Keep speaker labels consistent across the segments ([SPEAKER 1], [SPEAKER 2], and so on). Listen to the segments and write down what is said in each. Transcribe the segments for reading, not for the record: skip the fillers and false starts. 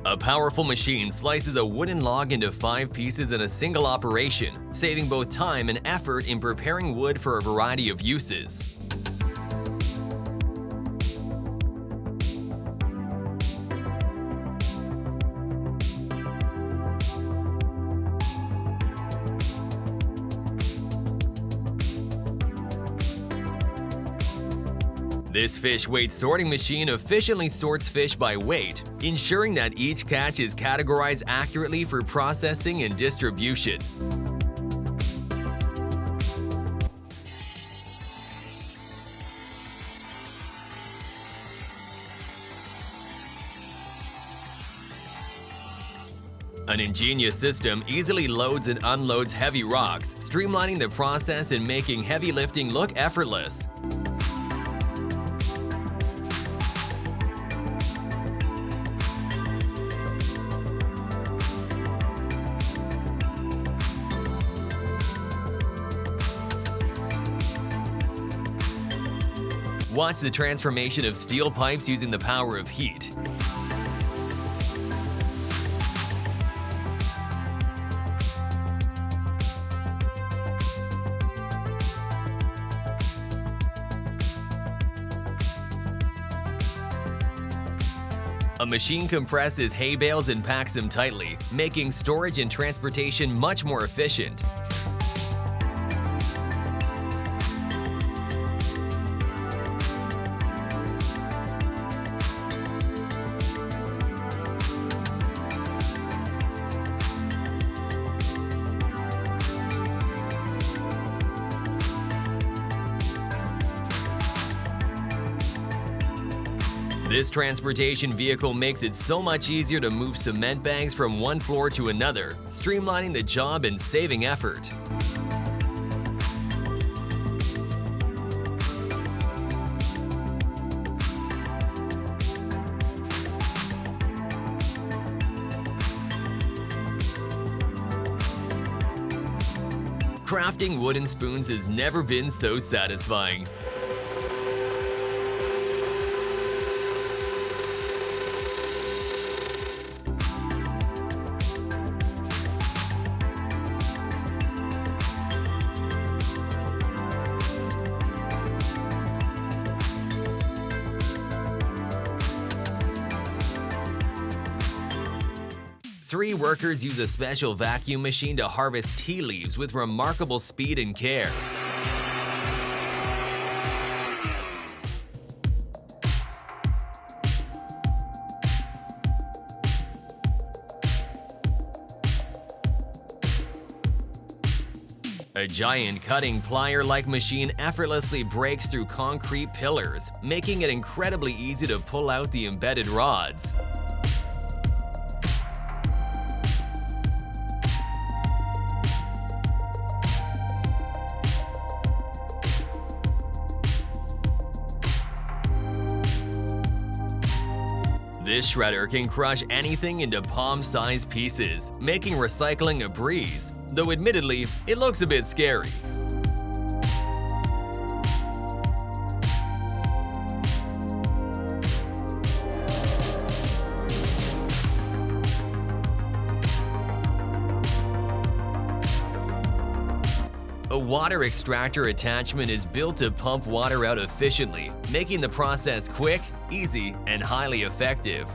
[SPEAKER 1] A powerful machine slices a wooden log into 5 pieces in a single operation, saving both time and effort in preparing wood for a variety of uses. This fish weight sorting machine efficiently sorts fish by weight, ensuring that each catch is categorized accurately for processing and distribution. An Ingenious system easily loads and unloads heavy rocks, streamlining the process and making heavy lifting look effortless. Watch the transformation of steel pipes using the power of heat. A machine compresses hay bales and packs them tightly, making storage and transportation much more efficient. This transportation vehicle makes it so much easier to move cement bags from one floor to another, streamlining the job and saving effort. Crafting wooden spoons has never been so satisfying. Three workers use a special vacuum machine to harvest tea leaves with remarkable speed and care. A giant cutting plier-like machine effortlessly breaks through concrete pillars, making it incredibly easy to pull out the embedded rods. This shredder can crush anything into palm-sized pieces, making recycling a breeze, though admittedly, it looks a bit scary. A water extractor attachment is built to pump water out efficiently, making the process quick, easy, and highly effective.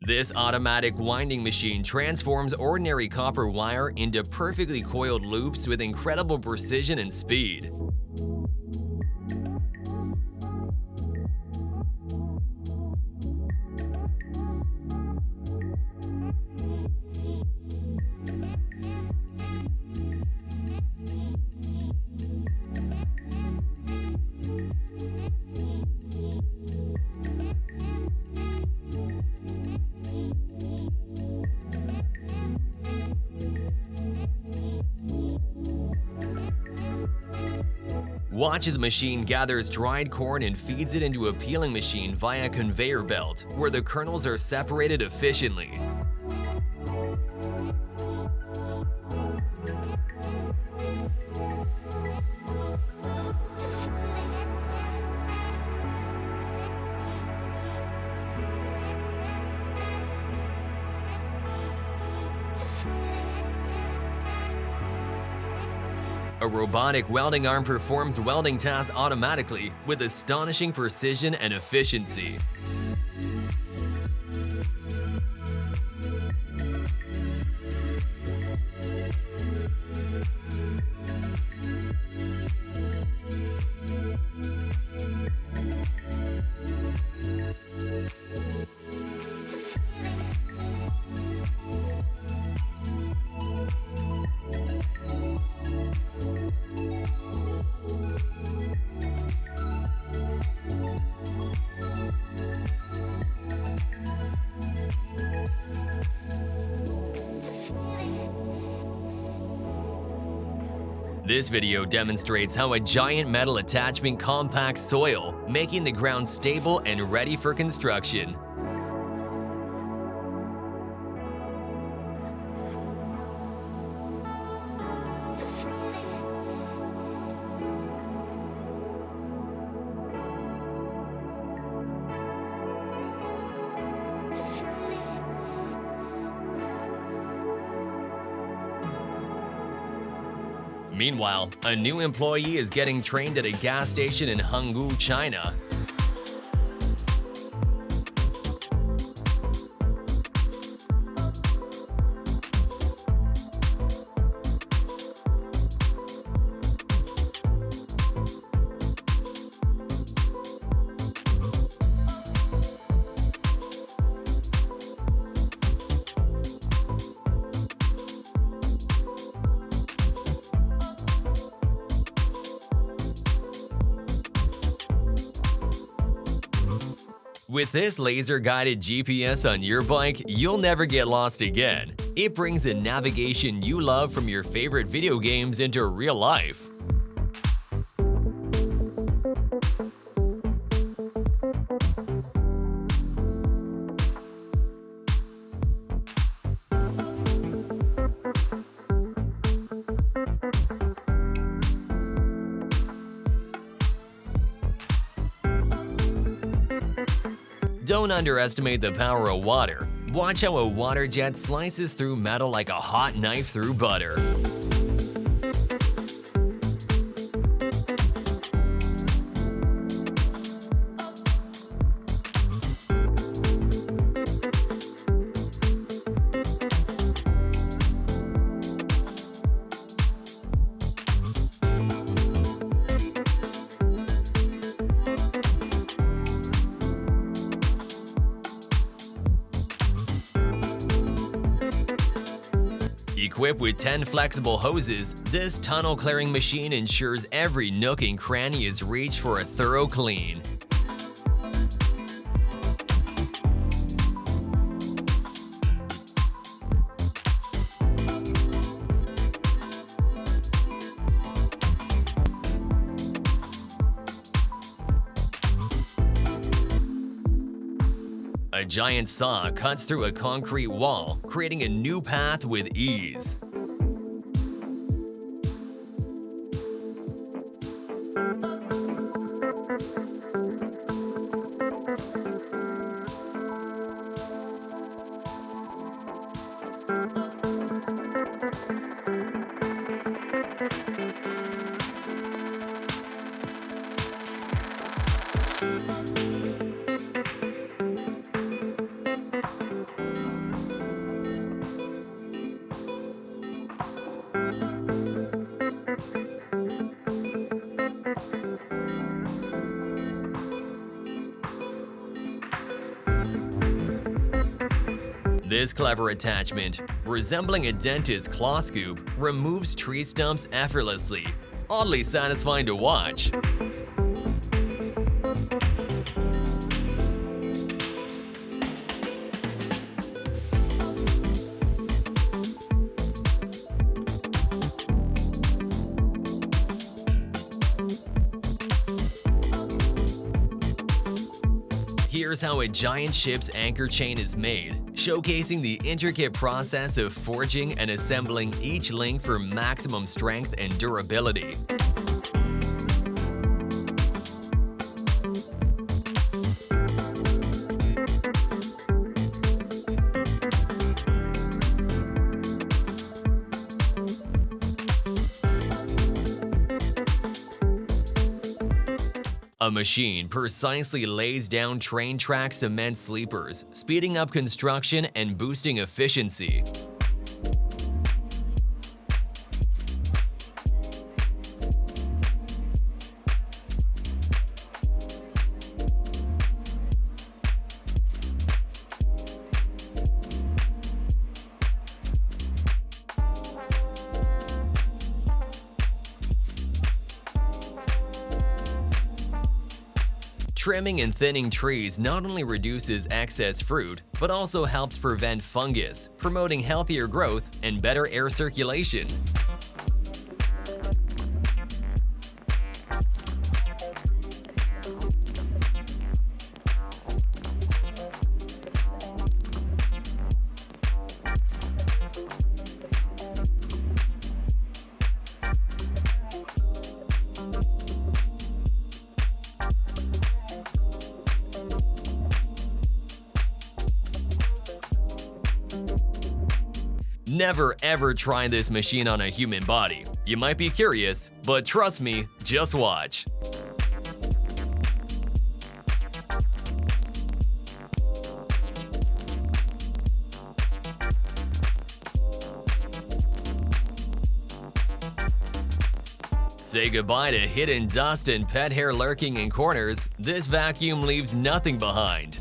[SPEAKER 1] This automatic winding machine transforms ordinary copper wire into perfectly coiled loops with incredible precision and speed. Watch as the machine gathers dried corn and feeds it into a peeling machine via a conveyor belt, where the kernels are separated efficiently. A robotic welding arm performs welding tasks automatically with astonishing precision and efficiency. This video demonstrates how a giant metal attachment compacts soil, making the ground stable and ready for construction. Meanwhile, a new employee is getting trained at a gas station in Hangzhou, China. With this laser-guided GPS on your bike, you'll never get lost again. It brings the navigation you love from your favorite video games into real life. Don't underestimate the power of water. Watch how a water jet slices through metal like a hot knife through butter. Equipped with 10 flexible hoses, this tunnel clearing machine ensures every nook and cranny is reached for a thorough clean. A giant saw cuts through a concrete wall, creating a new path with ease. This clever attachment, resembling a dentist's claw scoop, removes tree stumps effortlessly, oddly satisfying to watch. Here's how a giant ship's anchor chain is made, showcasing the intricate process of forging and assembling each link for maximum strength and durability. A machine precisely lays down train track cement sleepers, speeding up construction and boosting efficiency. Trimming and thinning trees not only reduces excess fruit, but also helps prevent fungus, promoting healthier growth and better air circulation. Never ever try this machine on a human body. You might be curious, but trust me, just watch. Say goodbye to hidden dust and pet hair lurking in corners. This vacuum leaves nothing behind.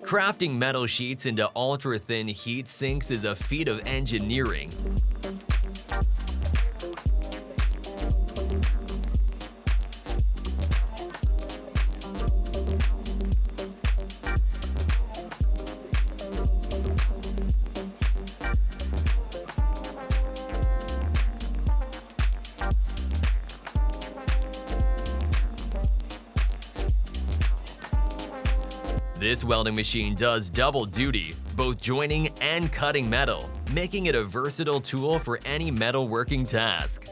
[SPEAKER 1] Crafting metal sheets into ultra-thin heat sinks is a feat of engineering. This welding machine does double duty, both joining and cutting metal, making it a versatile tool for any metalworking task.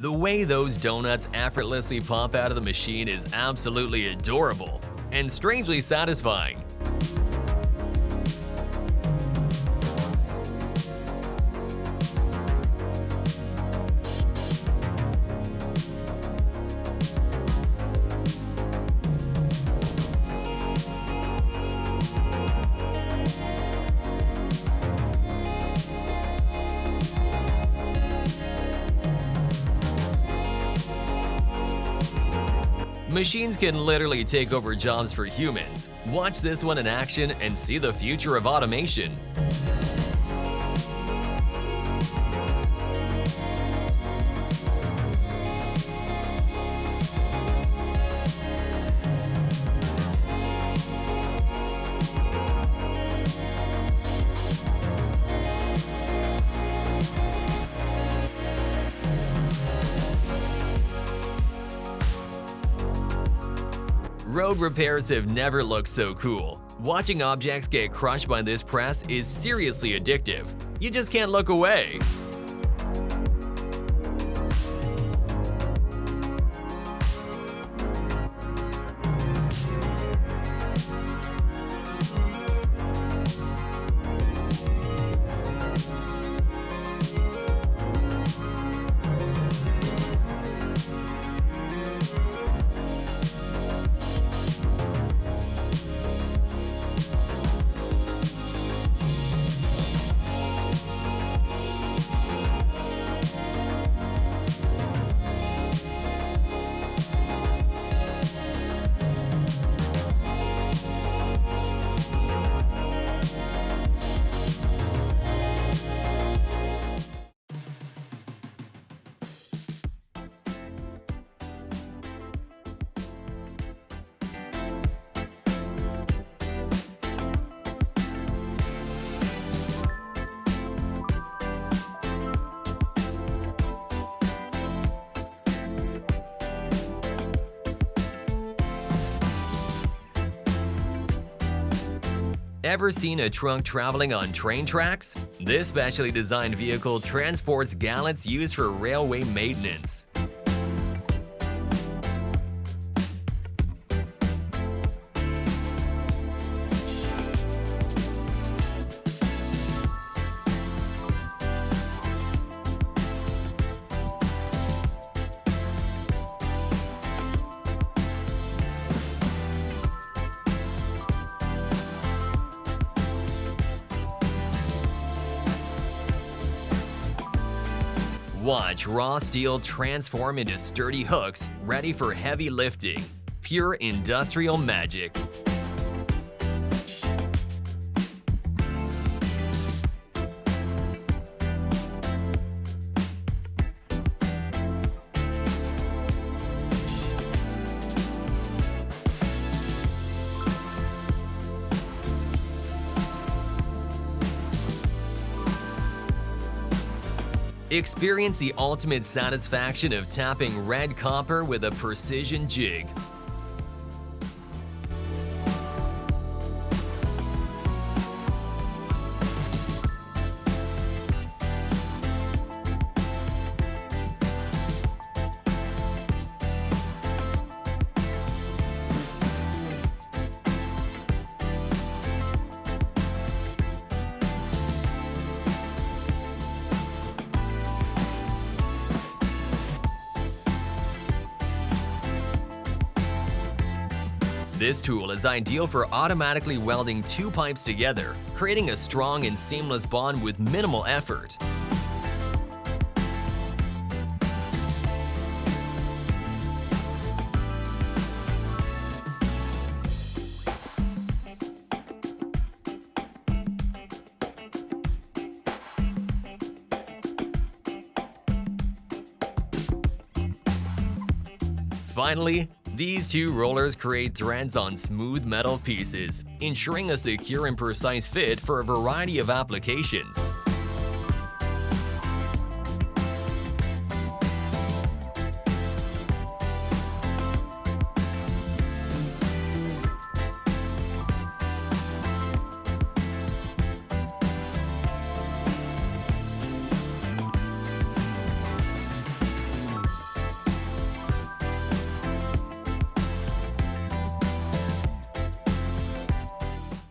[SPEAKER 1] The way those donuts effortlessly pop out of the machine is absolutely adorable and strangely satisfying. Machines can literally take over jobs for humans. Watch this one in action and see the future of automation. Road repairs have never looked so cool. Watching objects get crushed by this press is seriously addictive. You just can't look away. Ever seen a truck traveling on train tracks? This specially designed vehicle transports gallets used for railway maintenance. Watch raw steel transform into sturdy hooks ready for heavy lifting. Pure industrial magic. Experience the ultimate satisfaction of tapping red copper with a precision jig. This tool is ideal for automatically welding two pipes together, creating a strong and seamless bond with minimal effort. Finally, these two rollers create threads on smooth metal pieces, ensuring a secure and precise fit for a variety of applications.